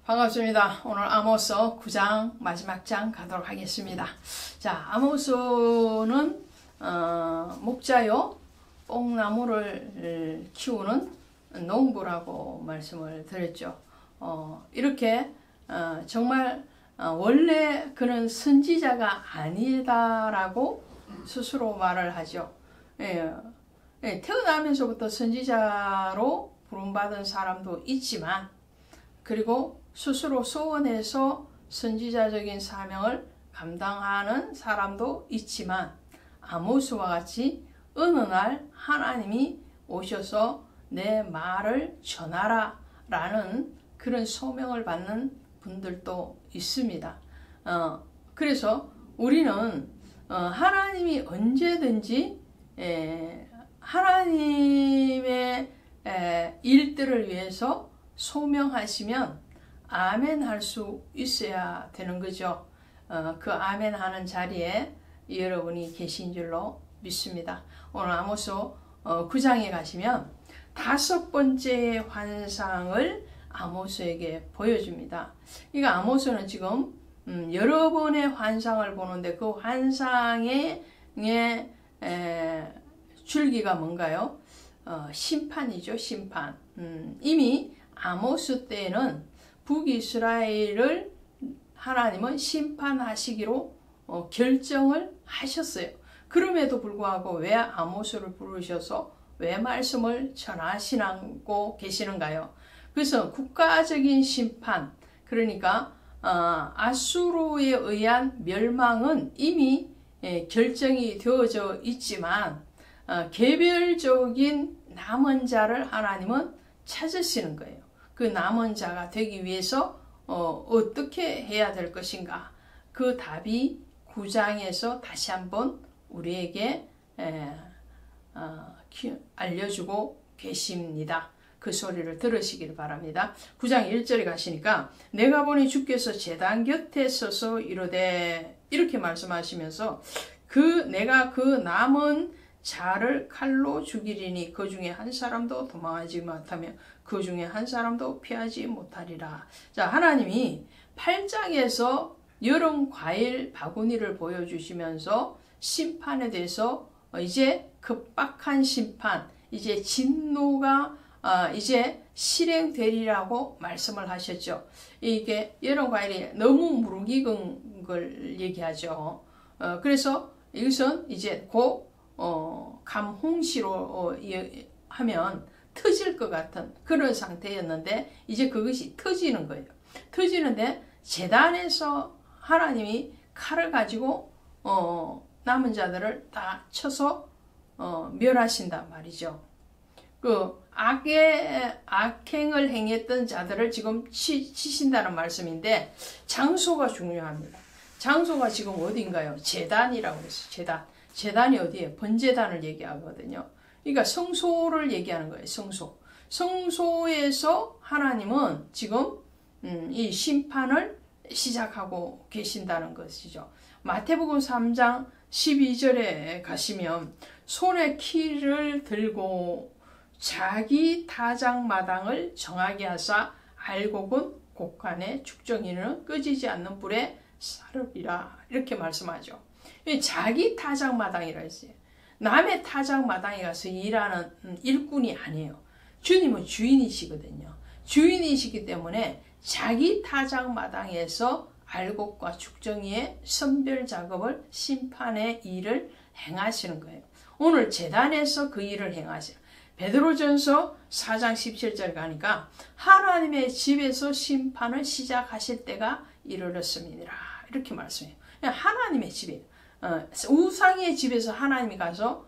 반갑습니다. 오늘 아모스 9장 마지막 장 가도록 하겠습니다. 자, 아모스는 목자요 뽕나무를 키우는 농부라고 말씀을 드렸죠. 이렇게 정말 원래 그는 선지자가 아니다라고 스스로 말을 하죠. 태어나면서부터 선지자로 부름받은 사람도 있지만, 그리고 스스로 소원해서 선지자적인 사명을 감당하는 사람도 있지만, 아모스와 같이 어느 날 하나님이 오셔서 내 말을 전하라 라는 그런 소명을 받는 분들도 있습니다. 그래서 우리는 하나님이 언제든지 하나님의 일들을 위해서 소명하시면 아멘 할 수 있어야 되는 거죠. 그 아멘 하는 자리에 여러분이 계신 줄로 믿습니다. 오늘 아모스 9장에 가시면 5번째 환상을 아모스에게 보여줍니다. 이거 아모스는 지금 여러 번의 환상을 보는데 그 환상의 줄기가 뭔가요? 심판이죠. 심판. 이미 아모스 때에는 북이스라엘을 하나님은 심판하시기로 결정을 하셨어요. 그럼에도 불구하고 왜 아모스를 부르셔서 왜 말씀을 전하시고 계시는가요? 그래서 국가적인 심판, 그러니까 아수르에 의한 멸망은 이미 결정이 되어져 있지만 개별적인 남은 자를 하나님은 찾으시는 거예요. 그 남은 자가 되기 위해서 어떻게 해야 될 것인가? 그 답이 9장에서 다시 한번 우리에게 알려주고 계십니다. 그 소리를 들으시길 바랍니다. 9장 1절에 가시니까 내가 보니 주께서 제단 곁에 서서 이르되, 이렇게 말씀하시면서 내가 그 남은 자를 칼로 죽이리니 그 중에 한 사람도 도망하지 못하며 그 중에 한 사람도 피하지 못하리라. 자, 하나님이 8장에서 여름 과일 바구니를 보여주시면서 심판에 대해서 이제 급박한 심판, 이제 진노가 이제 실행되리라고 말씀을 하셨죠. 이게 여름 과일이 너무 무르익은 걸 얘기하죠. 그래서 이것은 이제 곧 감홍시로 하면 터질 것 같은 그런 상태였는데 이제 그것이 터지는 거예요. 터지는데 제단에서 하나님이 칼을 가지고 남은 자들을 다 쳐서 멸하신단 말이죠. 그 악행을 행했던 자들을 지금 치신다는 말씀인데 장소가 중요합니다. 장소가 지금 어딘가요? 제단이라고 했어요. 제단이 어디에? 번제단을 얘기하거든요. 그러니까 성소를 얘기하는 거예요. 성소에서 하나님은 지금 이 심판을 시작하고 계신다는 것이죠. 마태복음 3장 12절에 가시면 손에 키를 들고 자기 타작마당을 정하게 하사 알곡은 곡간에 죽정이는 꺼지지 않는 불에 사르리라, 이렇게 말씀하죠. 자기 타작마당이라 했어요. 남의 타작마당에 가서 일하는 일꾼이 아니에요. 주님은 주인이시거든요. 주인이시기 때문에 자기 타작마당에서 알곡과 죽정이의 선별 작업을, 심판의 일을 행하시는 거예요. 오늘 제단에서 그 일을 행하세요. 베드로전서 4장 17절 가니까 하나님의 집에서 심판을 시작하실 때가 이르렀습니다, 이렇게 말씀해요. 하나님의 집이에요. 우상의 집에서 하나님이 가서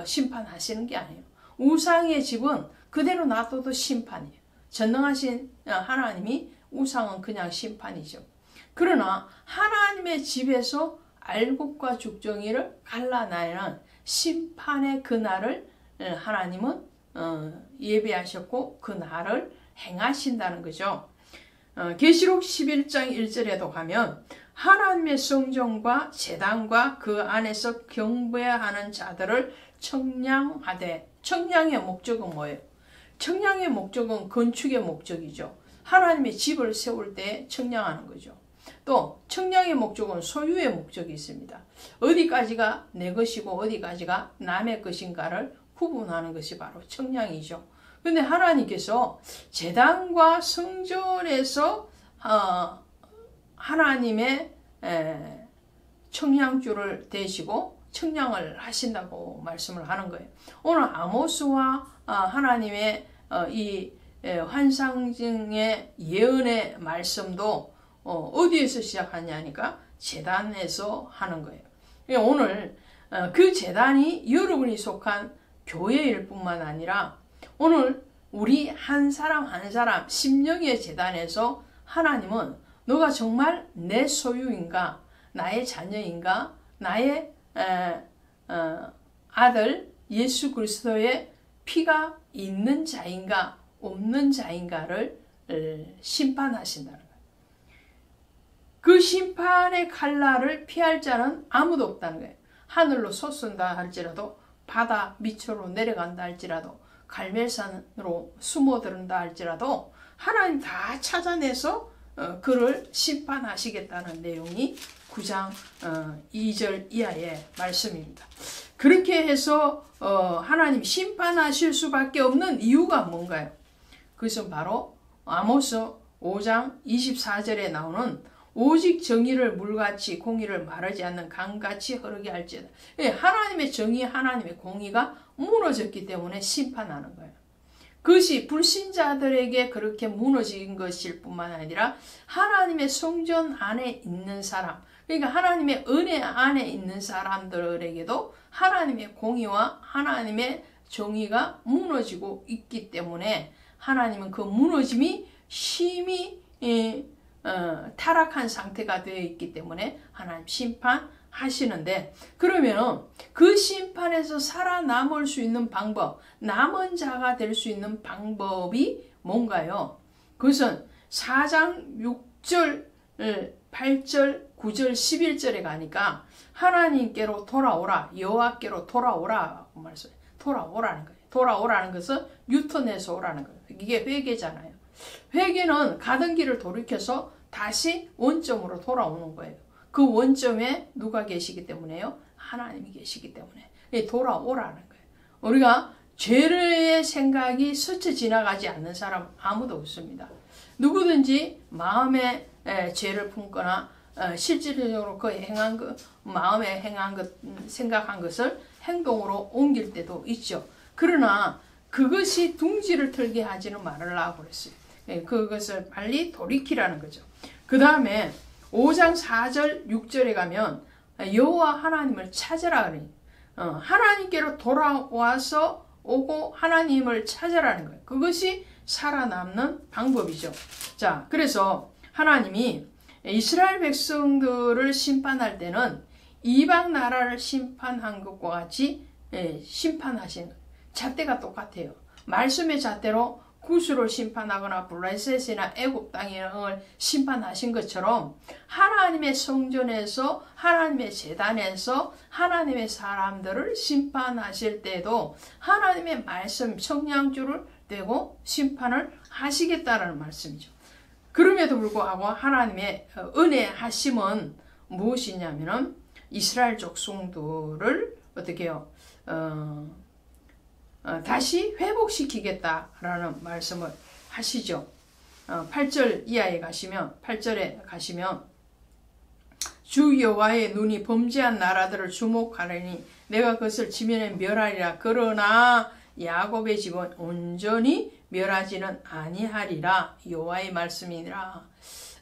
심판하시는 게 아니에요. 우상의 집은 그대로 놔둬도 심판이에요. 전능하신 하나님이, 우상은 그냥 심판이죠. 그러나 하나님의 집에서 알곡과 죽정이를 갈라내는 심판의 그날을 하나님은 예비하셨고 그 날을 행하신다는 거죠. 계시록 11장 1절에도 가면 하나님의 성전과 제단과 그 안에서 경배하는 자들을 청량하되, 청량의 목적은 뭐예요? 청량의 목적은 건축의 목적이죠. 하나님의 집을 세울 때 청량하는 거죠. 또 청량의 목적은 소유의 목적이 있습니다. 어디까지가 내 것이고 어디까지가 남의 것인가를 구분하는 것이 바로 청량이죠. 그런데 하나님께서 제단과 성전에서 하나님의 청량주를 대시고 청량을 하신다고 말씀을 하는 거예요. 오늘 아모스와 하나님의 이 환상증의 예언의 말씀도 어디에서 시작하냐니까 제단에서 하는 거예요. 오늘 그 제단이 여러분이 속한 교회일 뿐만 아니라 오늘 우리 한 사람 한 사람 심령의 제단에서 하나님은 너가 정말 내 소유인가, 나의 자녀인가, 나의 아들 예수 그리스도의 피가 있는 자인가 없는 자인가를 심판하신다는 거예요. 그 심판의 칼날을 피할 자는 아무도 없다는 거예요. 하늘로 솟는다 할지라도 바다 밑으로 내려간다 할지라도 갈멜산으로 숨어든다 할지라도 하나님 다 찾아내서 그를 심판하시겠다는 내용이 9장 2절 이하의 말씀입니다. 그렇게 해서 하나님 심판하실 수밖에 없는 이유가 뭔가요? 그것은 바로 아모스 5장 24절에 나오는 오직 정의를 물같이 공의를 마르지 않는 강같이 흐르게 할지어다. 하나님의 정의, 하나님의 공의가 무너졌기 때문에 심판하는 거예요. 그것이 불신자들에게 그렇게 무너진 것일 뿐만 아니라 하나님의 성전 안에 있는 사람, 그러니까 하나님의 은혜 안에 있는 사람들에게도 하나님의 공의와 하나님의 정의가 무너지고 있기 때문에 하나님은 그 무너짐이 심히 타락한 상태가 되어 있기 때문에 하나님 심판하시는데, 그러면 그 심판에서 살아남을 수 있는 방법, 남은 자가 될 수 있는 방법이 뭔가요? 그것은 4장 6절, 8절, 9절, 11절에 가니까 하나님께로 돌아오라, 여호와께로 돌아오라고 말씀해요. 돌아오라는 거예요. 돌아오라는 것은 유턴해서 오라는 거예요. 이게 회개잖아요. 회개는 가던 길을 돌이켜서 다시 원점으로 돌아오는 거예요. 그 원점에 누가 계시기 때문에요? 하나님이 계시기 때문에 돌아오라는 거예요. 우리가 죄의 생각이 스쳐 지나가지 않는 사람 아무도 없습니다. 누구든지 마음에 죄를 품거나 실질적으로 그 행한 것, 마음에 행한 것, 생각한 것을 행동으로 옮길 때도 있죠. 그러나 그것이 둥지를 틀게 하지는 말으라고 그랬어요. 그것을 빨리 돌이키라는 거죠. 그 다음에 5장 4절 6절에 가면 여호와 하나님을 찾으라 그래요. 하나님께로 돌아와서 오고 하나님을 찾으라는 거예요. 그것이 살아남는 방법이죠. 자, 그래서 하나님이 이스라엘 백성들을 심판할 때는 이방 나라를 심판한 것과 같이 심판하시는 거예요. 잣대가 똑같아요. 말씀의 잣대로 구스를 심판하거나 블레셋이나 애굽 땅을 심판하신 것처럼 하나님의 성전에서 하나님의 제단에서 하나님의 사람들을 심판하실 때도 하나님의 말씀 청량주를 대고 심판을 하시겠다는 말씀이죠. 그럼에도 불구하고 하나님의 은혜 하심은 무엇이냐면은 이스라엘 족속들을 어떻게 해요? 다시 회복시키겠다라는 말씀을 하시죠. 8절 이하에 가시면, 8절에 가시면 주 여호와의 눈이 범죄한 나라들을 주목하려니 내가 그것을 지면에 멸하리라. 그러나 야곱의 집은 온전히 멸하지는 아니하리라. 여호와의 말씀이니라.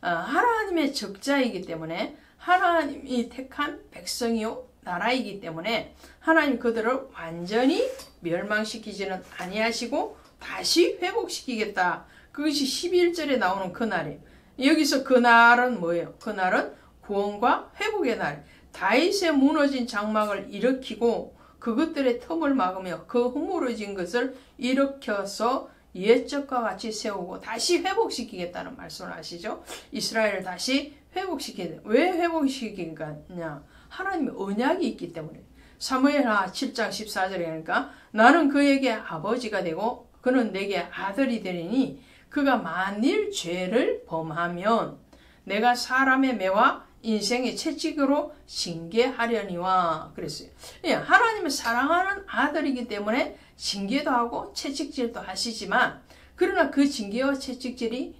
하나님의 적자이기 때문에 하나님이 택한 백성이요 나라이기 때문에 하나님 그들을 완전히 멸망시키지는 아니하시고 다시 회복시키겠다. 그것이 11절에 나오는 그날이에요. 여기서 그날은 뭐예요? 그날은 구원과 회복의 날. 다윗의 무너진 장막을 일으키고 그것들의 틈을 막으며 그 허물어진 것을 일으켜서 옛적과 같이 세우고 다시 회복시키겠다는 말씀을 하시죠. 이스라엘을 다시 회복시키겠다. 왜 회복시키겠냐? 하나님의 언약이 있기 때문에. 사무엘하 7장 14절에 하니까 나는 그에게 아버지가 되고 그는 내게 아들이 되리니 그가 만일 죄를 범하면 내가 사람의 매와 인생의 채찍으로 징계하려니와 그랬어요. 예, 하나님을 사랑하는 아들이기 때문에 징계도 하고 채찍질도 하시지만 그러나 그 징계와 채찍질이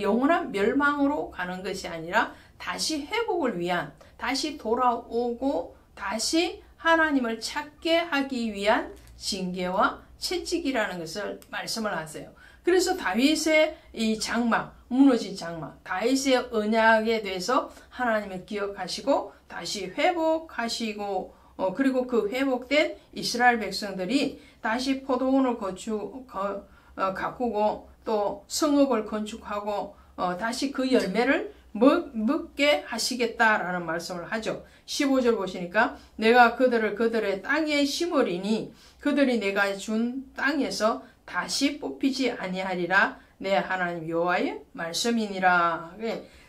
영원한 멸망으로 가는 것이 아니라 다시 회복을 위한, 다시 돌아오고 다시 하나님을 찾게 하기 위한 징계와 채찍이라는 것을 말씀을 하세요. 그래서 다윗의 이 장막, 무너진 장막, 다윗의 언약에 대해서 하나님을 기억하시고 다시 회복하시고 그리고 그 회복된 이스라엘 백성들이 다시 포도원을 가꾸고 또 성읍을 건축하고 다시 그 열매를 먹게 하시겠다라는 말씀을 하죠. 15절 보시니까 내가 그들의 땅에 심으리니 그들이 내가 준 땅에서 다시 뽑히지 아니하리라 내 하나님 여호와의 말씀이니라.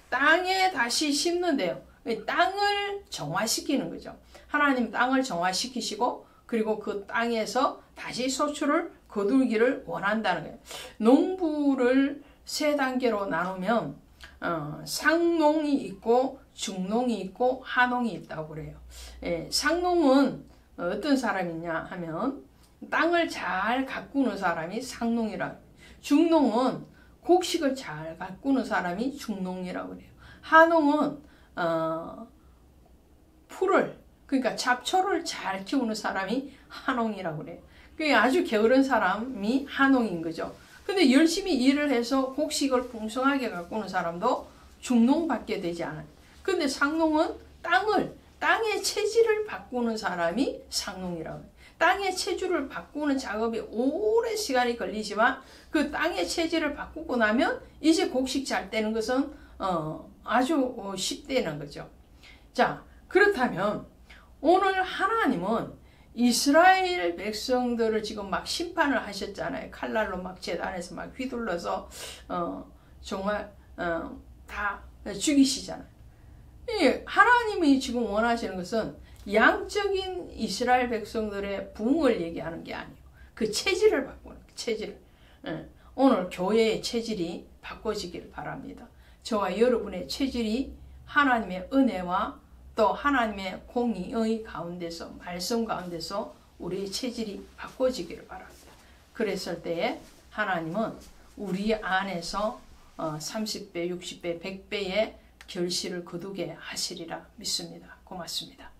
땅에 다시 심는데요. 땅을 정화시키는 거죠. 하나님 땅을 정화시키시고 그리고 그 땅에서 다시 소출을 거두기를 원한다는 거예요. 농부를 세 단계로 나누면 상농이 있고 중농이 있고 하농이 있다고 그래요. 상농은 어떤 사람이냐 하면 땅을 잘 가꾸는 사람이 상농이라. 중농은 곡식을 잘 가꾸는 사람이 중농이라고 그래요. 하농은 풀을 그러니까 잡초를 잘 키우는 사람이 하농이라고 그래요. 그러니까 아주 게으른 사람이 하농인 거죠. 근데 열심히 일을 해서 곡식을 풍성하게 가꾸는 사람도 중농밖에 되지 않아요. 근데 상농은 땅의 체질을 바꾸는 사람이 상농이라고 해요. 땅의 체질을 바꾸는 작업이 오랜 시간이 걸리지만 그 땅의 체질을 바꾸고 나면 이제 곡식 잘 떼는 것은 아주 쉽다는 거죠. 자, 그렇다면 오늘 하나님은 이스라엘 백성들을 지금 막 심판을 하셨잖아요. 칼날로 막 제단에서 막 휘둘러서 정말 다 죽이시잖아요. 하나님이 지금 원하시는 것은 양적인 이스라엘 백성들의 부흥을 얘기하는 게 아니에요. 그 체질을 바꾸는 체질. 오늘 교회의 체질이 바꿔지길 바랍니다. 저와 여러분의 체질이 하나님의 은혜와 또 하나님의 공의의 가운데서 말씀 가운데서 우리의 체질이 바꿔지기를 바랍니다. 그랬을 때에 하나님은 우리 안에서 30배, 60배, 100배의 결실을 거두게 하시리라 믿습니다. 고맙습니다.